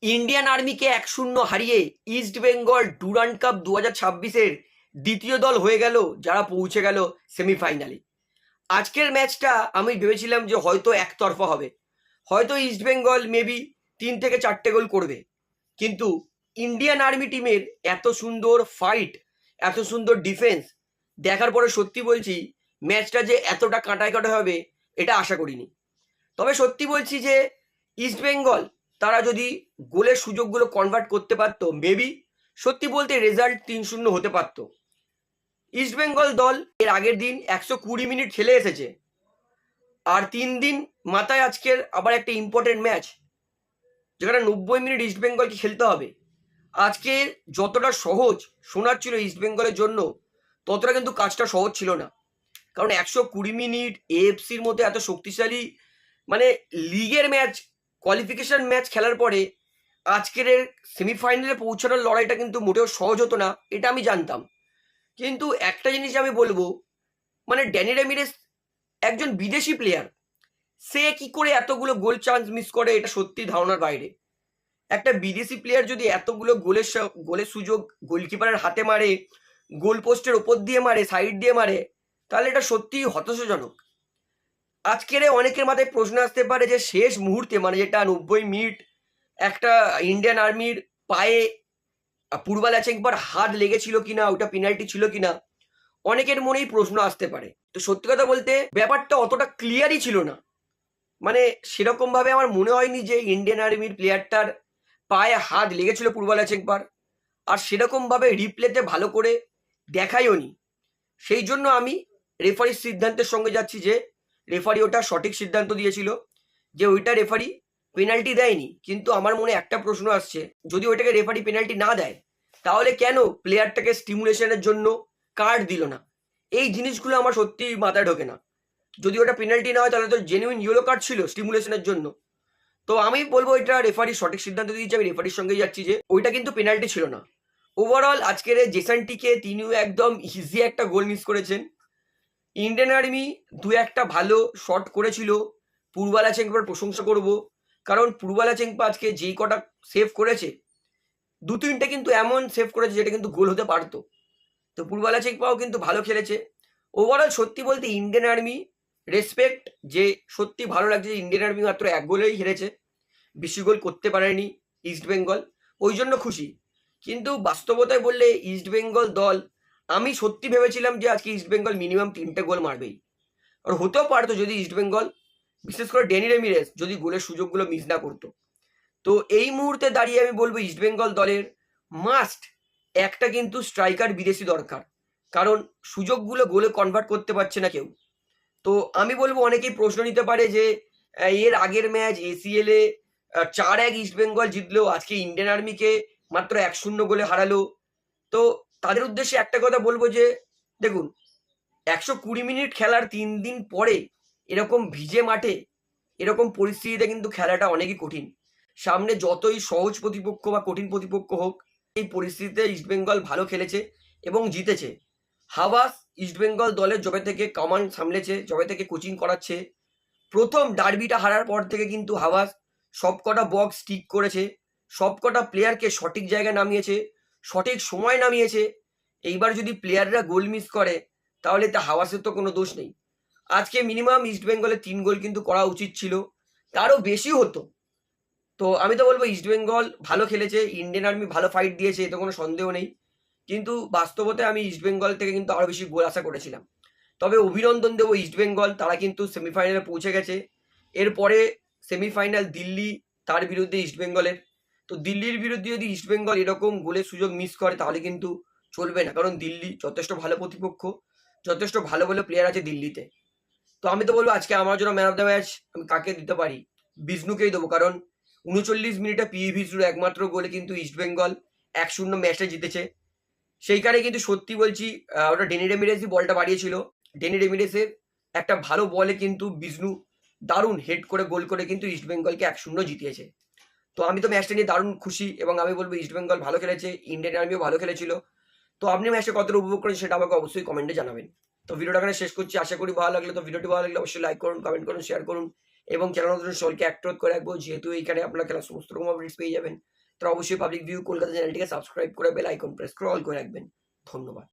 Indian আর্মিকে 1-0 হারিয়ে east Bengal Durand cup 2026-এর দ্বিতীয় দল হয়ে গেল, যারা পৌঁছে গেল সেমিফাইনালে। আজকের ম্যাচটা আমি ভেবেছিলাম যে হয়তো একতরফা হবে, হয়তো ইস্ট বেঙ্গল মেবি 3 থেকে 4টে গোল করবে, কিন্তু ইন্ডিয়ান আর্মি টিমের এত সুন্দর ফাইট, এত সুন্দর ডিফেন্স দেখার পরে সত্যি বলছি ম্যাচটা যে এতটা কাঁটায় কাটা হবে এটা আশা করিনি। তবে সত্যি বলছি যে ইস্ট বেঙ্গল তারা যদি গোলের সুযোগগুলো কনভার্ট করতে পারতো, মেবি সত্যি বলতে রেজাল্ট 3-0 হতে পারতো। ইস্ট বেঙ্গল দল এর আগের দিন 120 মিনিট খেলে এসেছে, আর 3 দিন মাথায় আজকের আবার একটা ইম্পর্টেন্ট ম্যাচ, যেখানে 90 মিনিট ইস্ট বেঙ্গলকে খেলতে হবে। আজকে যতটা সহজ শোনাচ্ছিল ইস্ট বেঙ্গলের জন্য, ততটা কিন্তু কাজটা সহজ ছিল না। কারণ 120 মিনিট এএফসির মধ্যে এত শক্তিশালী মানে লিগের ম্যাচ, কোয়ালিফিকেশন ম্যাচ খেলার পরে আজকের সেমিফাইনালে পৌঁছানোর লড়াইটা কিন্তু মোটেও সহজ হতো না, এটা আমি জানতাম। কিন্তু একটা জিনিস আমি বলবো, মানে ড্যানি রেমিরেস একজন বিদেশি প্লেয়ার, সে কি করে এতগুলো গোল চান্স মিস করে এটা সত্যি ধারণার বাইরে। একটা বিদেশি প্লেয়ার যদি এতগুলো গোলের সুযোগ গোলকিপারের হাতে মারে, গোল পোস্টের ওপর দিয়ে মারে, সাইড দিয়ে মারে, তাহলে এটা সত্যিই হতাশাজনক। আজকের অনেকের মাথায় প্রশ্ন আসতে পারে যে শেষ মুহূর্তে, মানে যেটা 90 মিনিট একটা ইন্ডিয়ান আর্মির পায়ে পূর্বালা চেঙ্কবার হাত লেগেছিল কিনা, ওটা পেনাল্টি ছিল কিনা, অনেকের মনেই প্রশ্ন আসতে পারে। তো সত্যি কথা বলতে ব্যাপারটা অতটা ক্লিয়ারই ছিল না, মানে সেরকম ভাবে আমার মনে হয়নি যে ইন্ডিয়ান আর্মির প্লেয়ারটার পায়ে হাত লেগেছিল পূর্বালা চেঙ্কবার, আর সেরকম ভাবে রিপ্লেতে ভালো করে দেখাইও নি। সেই জন্য আমি রেফারির সিদ্ধান্তের সঙ্গে যাচ্ছি যে রেফারি ওটা সঠিক সিদ্ধান্ত দিয়েছিল, যে ওইটা রেফারি পেনাল্টি দেয়নি। কিন্তু আমার মনে একটা প্রশ্ন আসছে, যদি ওইটাকে রেফারি পেনাল্টি না দেয়, তাহলে কেন প্লেয়ারটাকে স্টিমুলেশনের জন্য কার্ড দিল না? এই জিনিসগুলো আমার সত্যি মাথায় ঢোকে না। যদি ওটা পেনাল্টি না হয় তাহলে তো জেনুইন ইয়েলো কার্ড ছিল স্টিমুলেশনের জন্য। তো আমি বলবো এটা রেফারি সঠিক সিদ্ধান্ত দিয়েছে, আমি রেফারির সঙ্গেই যাচ্ছি যে ওইটা কিন্তু পেনাল্টি ছিল না। ওভারঅল আজকের জেসানটিকে তিনিও একদম ইজি একটা গোল মিস করেছেন। ইন্ডিয়ান আর্মি 2-1টা ভালো শট করেছিল, পূর্বালা চেঙ্কপার প্রশংসা করব, কারণ পূর্বালা চেঙ্কপা আজকে যেই কটা সেভ করেছে, 2-3টে কিন্তু এমন সেভ করেছে যেটা কিন্তু গোল হতে পারতো। তো পূর্বালা চেঙ্কপাও কিন্তু ভালো খেলেছে। ওভারঅল সত্যি বলতে ইন্ডিয়ান আর্মি রেসপেক্ট, যে সত্যি ভালো লাগছে যে ইন্ডিয়ান আর্মি মাত্র 1 গোলেই হেরেছে, বেশি গোল করতে পারেনি ইস্ট বেঙ্গল, ওই জন্য খুশি। কিন্তু বাস্তবতায় বললে ইস্ট বেঙ্গল দল, আমি সত্যি ভেবেছিলাম যে আজকে ইস্ট বেঙ্গল মিনিমাম 3টে গোল মারবেই। আর হতেও পারতো যদি ইস্ট বেঙ্গল, বিশেষ করে ড্যানি রেমিরেস যদি গোলের সুযোগগুলো মিস না করতো। তো এই মুহূর্তে দাঁড়িয়ে আমি বলবো ইস্ট বেঙ্গল দলের মাস্ট একটা কিন্তু স্ট্রাইকার বিদেশি দরকার, কারণ সুযোগগুলো গোলে কনভার্ট করতে পারছে না কেউ। তো আমি বলবো অনেকেই প্রশ্ন নিতে পারে যে এর আগের ম্যাচ এসিএল এ 4-1 ইস্ট বেঙ্গল জিতলেও আজকে ইন্ডিয়ান আর্মিকে মাত্র 1-0 গোলে হারালো। তো তাদের উদ্দেশ্যে একটা কথা বলবো যে দেখুন, 120 মিনিট খেলার 3 দিন পরে এরকম ভিজে মাঠে এরকম পরিস্থিতিতে কিন্তু খেলাটা অনেকই কঠিন। সামনে যতই সহজ প্রতিপক্ষ বা কঠিন প্রতিপক্ষ হোক, এই পরিস্থিতিতে ইস্টবেঙ্গল ভালো খেলেছে এবং জিতেছে। হাওয়াস ইস্টবেঙ্গল দলের যবে থেকে কমান্ড সামলেছে, যবে থেকে কোচিং করাচ্ছে, প্রথম ডার্বিটা হারার পর থেকে কিন্তু হাওয়াস সবকটা বক্স ঠিক করেছে, সবকটা প্লেয়ারকে সঠিক জায়গায় নামিয়েছে, সঠিক সময় নামিয়েছে। এইবার যদি প্লেয়াররা গোল মিস করে তাহলে তা হাওয়াসের তো কোনো দোষ নেই। আজকে মিনিমাম ইস্টবেঙ্গলের 3 গোল কিন্তু করা উচিত ছিল, তারও বেশি হতো। তো আমি তো বলবো ইস্টবেঙ্গল ভালো খেলেছে, ইন্ডিয়ান আর্মি ভালো ফাইট দিয়েছে, এতে কোনো সন্দেহ নেই। কিন্তু বাস্তবতে আমি ইস্টবেঙ্গল থেকে কিন্তু আরো বেশি গোল আশা করেছিলাম। তবে অভিনন্দন দেবো ইস্টবেঙ্গল, তারা কিন্তু সেমিফাইনালে পৌঁছে গেছে। এরপরে সেমিফাইনাল দিল্লি, তার বিরুদ্ধে ইস্টবেঙ্গলের। তো দিল্লির বিরুদ্ধে যদি ইস্টবেঙ্গল এরকম গোলের সুযোগ মিস করে তাহলে কিন্তু চলবে না, কারণ দিল্লি যথেষ্ট ভালো প্রতিপক্ষ, যথেষ্ট ভালো ভালো প্লেয়ার আছে দিল্লিতে। তো আমি তো বলবো আজকে আমার জন্য ম্যান অফ দ্য ম্যাচ আমি কাকে দিতে পারি, বিষ্ণুকেই দেবো, কারণ 39 মিনিটে পিভি বিষ্ণুর একমাত্র গোলে কিন্তু ইস্টবেঙ্গল 1-0 ম্যাচটা জিতেছে। সেইখানে কিন্তু সত্যি বলছি ওটা ডেনি রেমিরেসই বলটা বাড়িয়েছিল। ডেনি রেমিরেসের একটা ভালো বলে কিন্তু বিষ্ণু দারুণ হেড করে গোল করে কিন্তু ইস্টবেঙ্গলকে 1-0 জিতিয়েছে। তো আমি তো ম্যাচটা নিয়ে দারুণ খুশি, এবং আমি বলবো ইস্টবেঙ্গল ভালো খেলেছে, ইন্ডিয়ান আর্মিও ভালো খেলেছিল। তো আপনি ম্যাচটা কতটা উপভোগ করেন সেটা আমাকে অবশ্যই কমেন্টে জানাবেন। তো ভিডিওটা এখানে শেষ করছি, আশা করি ভালো লাগলে। তো ভিডিওটি ভালো লাগলে অবশ্যই লাইক করুন, কমেন্ট করুন, শেয়ার করুন, এবং চ্যানেল নতুন সকলকে অ্যাক্টিভ করে রাখবো, যেহেতু এইখানে আপনারা খেলার সমস্ত রকম আপডেটস পেয়ে যাবেন। তারা অবশ্যই পাবলিক ভিউ কলকাতা চ্যানেলটিকে সাবস্ক্রাইব করে বেল আইকন প্রেস করে অল করে রাখবেন। ধন্যবাদ।